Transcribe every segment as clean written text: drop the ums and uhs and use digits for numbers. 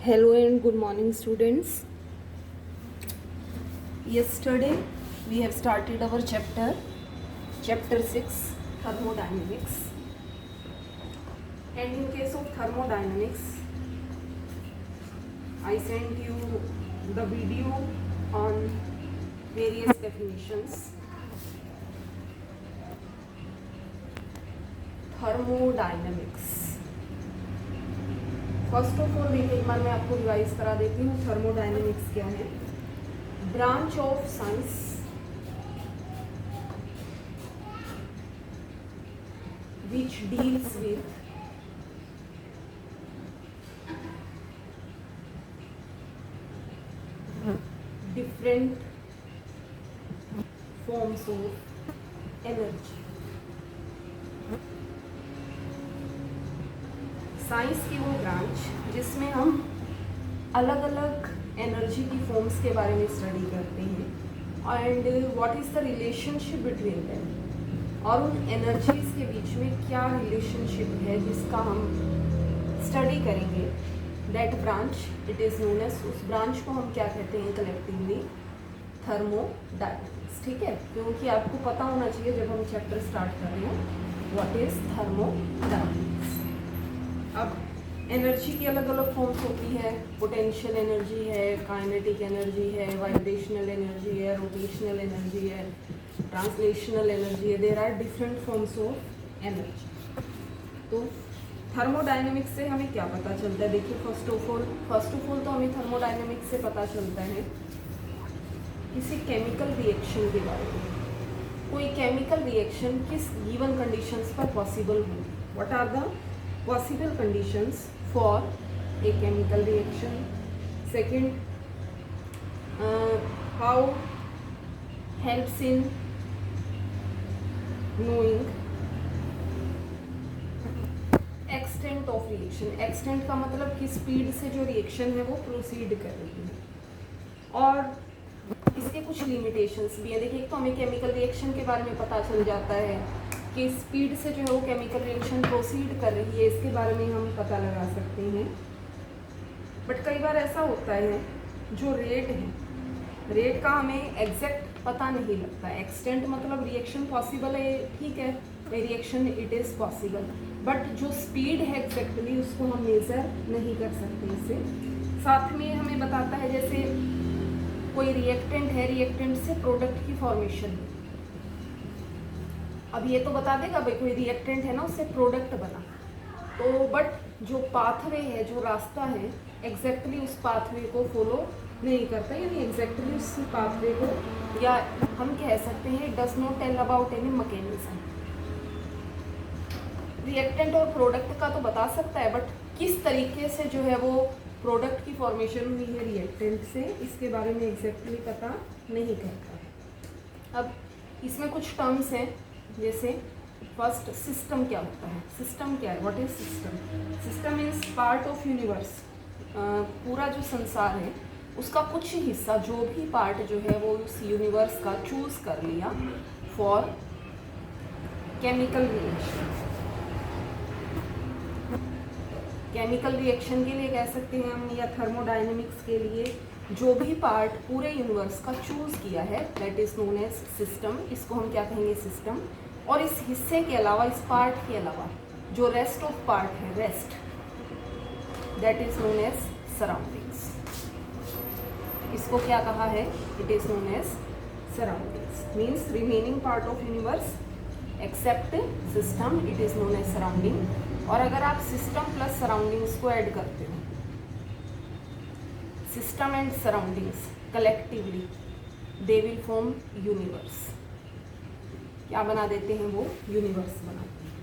Hello and good morning, students. Yesterday we have started our chapter 6, thermodynamics. And in case of thermodynamics, I sent you the video on various definitions. Thermodynamics. First of all देखिए, एक बार मैं आपको revise करा देती हूँ thermodynamics क्या है. Branch of science which deals with different forms of energy. Science की वो ब्रांच जिसमें हम अलग अलग एनर्जी की फॉर्म्स के बारे में स्टडी करते हैं and what is the relationship between them, और उन एनर्जीज के बीच में क्या रिलेशनशिप है जिसका हम स्टडी करेंगे. That branch it is known as, उस ब्रांच को हम क्या कहते हैं कलेक्टिवली, थर्मोडायनेमिक्स. ठीक है, क्योंकि आपको पता होना चाहिए जब हम चैप्टर स्टार्ट कर रहे हैं व्हाट इज़ थर्मोडायनेमिक्स. अब एनर्जी की अलग अलग फॉर्म्स होती है. पोटेंशियल एनर्जी है, काइनेटिक एनर्जी है, वाइब्रेशनल एनर्जी है, रोटेशनल एनर्जी है, ट्रांसलेशनल एनर्जी है. There are different forms of energy. तो थर्मोडायनेमिक्स से हमें क्या पता चलता है? देखिए, फर्स्ट ऑफ ऑल तो हमें थर्मोडायनेमिक्स से पता चलता है किसी केमिकल रिएक्शन के बारे में. कोई केमिकल रिएक्शन किस गिवन कंडीशंस पर पॉसिबल हो. What are the possible conditions for a chemical reaction. Second, how helps in knowing extent of reaction. extent का मतलब किस स्पीड से जो रिएक्शन है वो प्रोसीड कर रही है. और इसके कुछ लिमिटेशंस भी है. देखिए, एक तो हमें केमिकल रिएक्शन के बारे में पता चल जाता है कि स्पीड से जो है वो केमिकल रिएक्शन प्रोसीड कर रही है, इसके बारे में हम पता लगा सकते हैं. बट कई बार ऐसा होता है जो रेट है, रेट का हमें एग्जैक्ट पता नहीं लगता. एक्सटेंट मतलब रिएक्शन पॉसिबल है, ठीक है, reaction it is possible, but जो स्पीड है एग्जैक्टली उसको हम मेज़र नहीं कर सकते. इससे साथ में हमें बताता है जैसे कोई रिएक्टेंट है, रिएक्टेंट से प्रोडक्ट की फॉर्मेशन. अब ये तो बता देगा भाई कोई रिएक्टेंट है ना, उससे प्रोडक्ट बना. तो बट जो पाथवे है, जो रास्ता है, एग्जैक्टली उस पाथवे को फॉलो नहीं करता, यानी एग्जैक्टली उस पाथवे को, या हम कह सकते हैं does not tell about any mechanism. Reactant और प्रोडक्ट का तो बता सकता है, बट किस तरीके से जो है वो प्रोडक्ट की फॉर्मेशन हुई है रिएक्टेंट से, इसके बारे में एग्जैक्टली पता नहीं करता. अब इसमें कुछ टर्म्स हैं, जैसे फर्स्ट सिस्टम क्या होता है. सिस्टम क्या है? What is system? System means part of universe. पूरा जो संसार है उसका कुछ हिस्सा, जो भी पार्ट जो है वो उस यूनिवर्स का चूज कर लिया for chemical reaction. Chemical reaction के लिए कह सकते हैं हम, या थर्मोडायनेमिक्स के लिए जो भी पार्ट पूरे यूनिवर्स का चूज किया है that is known as system. इसको हम क्या कहेंगे? सिस्टम. और इस हिस्से के अलावा, इस पार्ट के अलावा जो रेस्ट ऑफ पार्ट है, rest, that is known as surroundings. इसको क्या कहा है? It is known as surroundings. Means remaining part of universe except system, it is known as surrounding. और अगर आप सिस्टम प्लस सराउंडिंग्स को ऐड करते हो, system and surroundings collectively they will form universe. क्या बना देते हैं? वो यूनिवर्स बनाते हैं.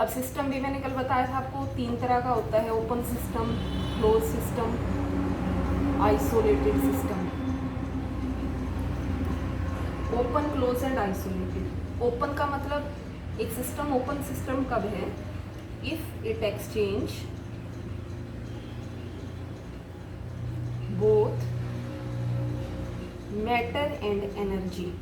अब सिस्टम भी मैंने कल बताया था आपको, 3 तरह का होता है. Open system, close system, isolated system. Open, close and isolated. Open का मतलब एक सिस्टम ओपन सिस्टम कब है? If it exchange both matter and energy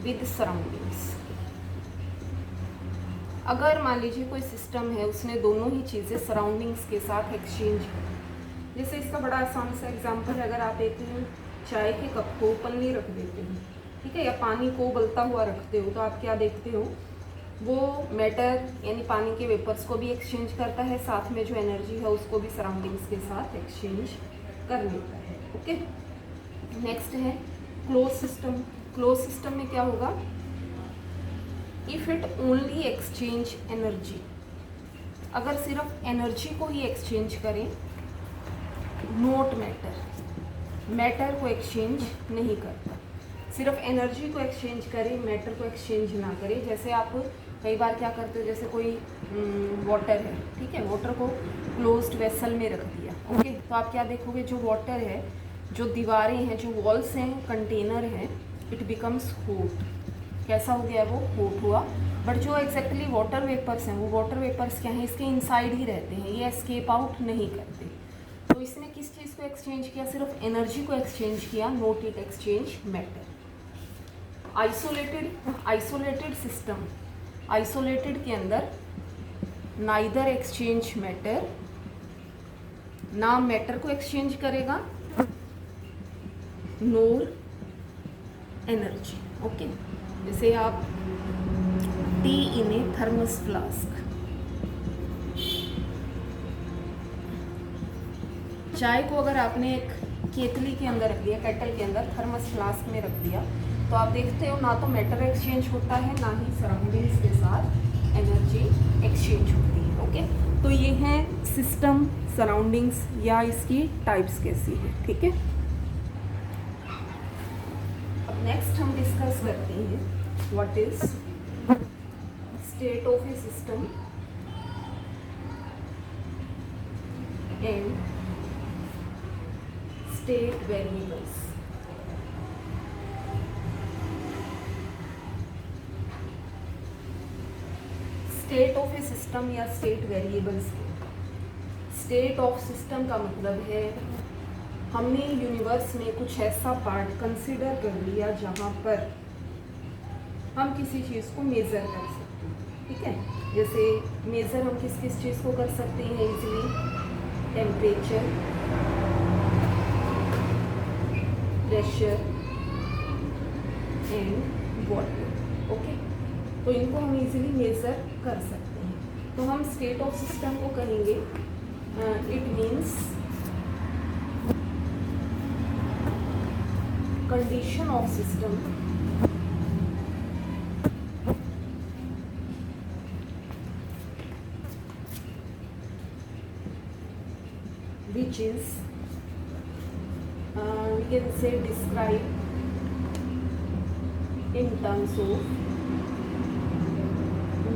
with surroundings. अगर मान लीजिए कोई सिस्टम है, उसने दोनों ही चीज़ें सराउंडिंग्स के साथ एक्सचेंज, जैसे इसका बड़ा आसान सा एग्जांपल है, अगर आप एक चाय के कप को ओपनली रख देते हो, ठीक है, या पानी को उबलता हुआ रखते हो, तो आप क्या देखते हो, वो मैटर यानी पानी के वेपर्स को भी एक्सचेंज करता है, साथ में जो एनर्जी है उसको भी सराउंडिंग्स के साथ एक्सचेंज कर लेता है। ओके, नेक्स्ट है क्लोज सिस्टम। क्लोज सिस्टम में क्या होगा, if it only exchange energy, अगर सिर्फ एनर्जी को ही एक्सचेंज करें, नोट मैटर, मैटर को एक्सचेंज नहीं करता, सिर्फ एनर्जी को एक्सचेंज करे, मैटर को एक्सचेंज ना करे। जैसे आप कई बार क्या करते हो, जैसे कोई वाटर है, ठीक है, वाटर को क्लोज्ड वेसल में रख दिया, ओके, तो आप क्या देखोगे, जो वाटर है, जो दीवारें हैं, जो वॉल्स हैं, कंटेनर है, इट बिकम्स हॉट। कैसा हो गया, वो हॉट हुआ। बट जो एग्जैक्टली वाटर वेपर्स हैं, वो वाटर वेपर्स क्या हैं, इसके इनसाइड ही रहते हैं, ये एस्केप आउट नहीं करते। तो इसने किस चीज़ को एक्सचेंज किया, सिर्फ एनर्जी को एक्सचेंज किया, note it exchange matter. Isolated system, isolated के अंदर नाइदर एक्सचेंज मैटर, ना मैटर को एक्सचेंज करेगा, नोर एनर्जी। ओके, जैसे आप टी इन ए थर्मस फ्लास्क, चाय को अगर आपने एक केतली के अंदर रख दिया, केटल के अंदर, थर्मस फ्लास्क में रख दिया, तो आप देखते हो ना तो मैटर एक्सचेंज होता है, ना ही सराउंडिंग्स के साथ एनर्जी एक्सचेंज होती है। ओके, तो ये हैं सिस्टम, सराउंडिंग्स या इसकी टाइप्स कैसी है, ठीक है। अब नेक्स्ट हम डिस्कस करते हैं what is state of a system and state variables. State of a system या state variables. State of system का मतलब है हमने यूनिवर्स में कुछ ऐसा पार्ट कंसिडर कर लिया जहाँ पर हम किसी चीज़ को मेज़र कर सकते हैं, ठीक है। जैसे मेज़र हम किस किस चीज़ को कर सकते हैं easily, temperature, pressure and water. Okay, तो इनको हम इजीली मेज़र कर सकते हैं। तो हम स्टेट ऑफ सिस्टम को कहेंगे, it means condition of system which is we can say described in terms of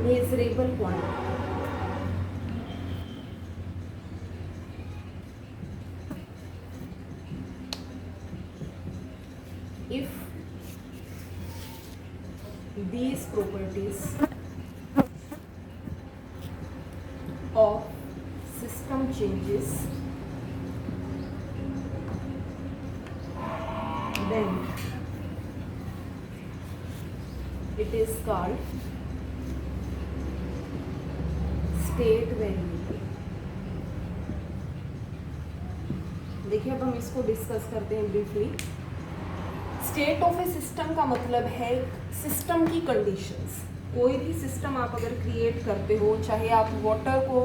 measurable quantity. If these properties of system changes, then it is called state variable. देखिए अब हम इसको discuss करते हैं briefly. State of a system का मतलब है system की कंडीशंस। कोई भी सिस्टम आप अगर क्रिएट करते हो, चाहे आप वाटर को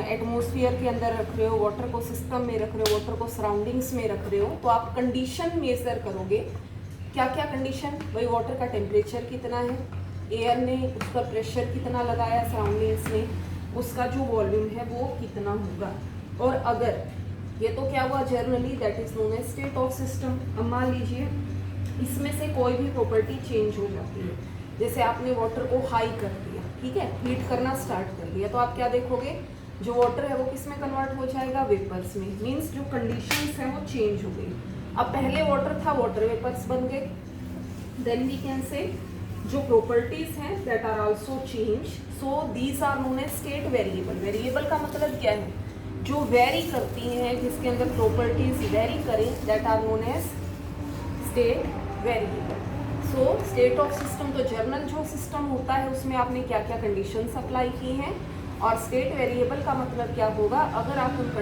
एटमॉस्फेयर के अंदर रख रहे हो, वाटर को सिस्टम में रख रहे हो, वाटर को सराउंडिंग्स में रख रहे हो, तो आप कंडीशन मेजर करोगे। क्या क्या कंडीशन, वही वाटर का टेम्परेचर कितना है, एयर ने उस पर प्रेशर कितना लगाया सराउंडिंग्स में, उसका जो वॉल्यूम है वो कितना होगा। और अगर ये तो क्या हुआ generally, that is known as state of system. अब मान लीजिए इसमें से कोई भी प्रॉपर्टी चेंज हो जाती है, जैसे आपने वाटर को हाई कर दिया, ठीक है, हीट करना स्टार्ट कर दिया, तो आप क्या देखोगे, जो वाटर है वो किस में कन्वर्ट हो जाएगा, वेपर्स में। मीन्स जो कंडीशंस हैं वो चेंज हो गई। अब पहले वाटर था, वाटर वेपर्स बन गए। देन वी कैन से जो प्रॉपर्टीज हैं that are also change, so these are known as state variable. Variable का मतलब क्या है, जो वेरी करती हैं, जिसके अंदर प्रॉपर्टीज वेरी करें, that are known as state variable. So so state of system तो जर्नल जो सिस्टम होता है उसमें आपने क्या क्या कंडीशंस अप्लाई की हैं, और स्टेट वेरिएबल का मतलब क्या होगा, अगर आप उन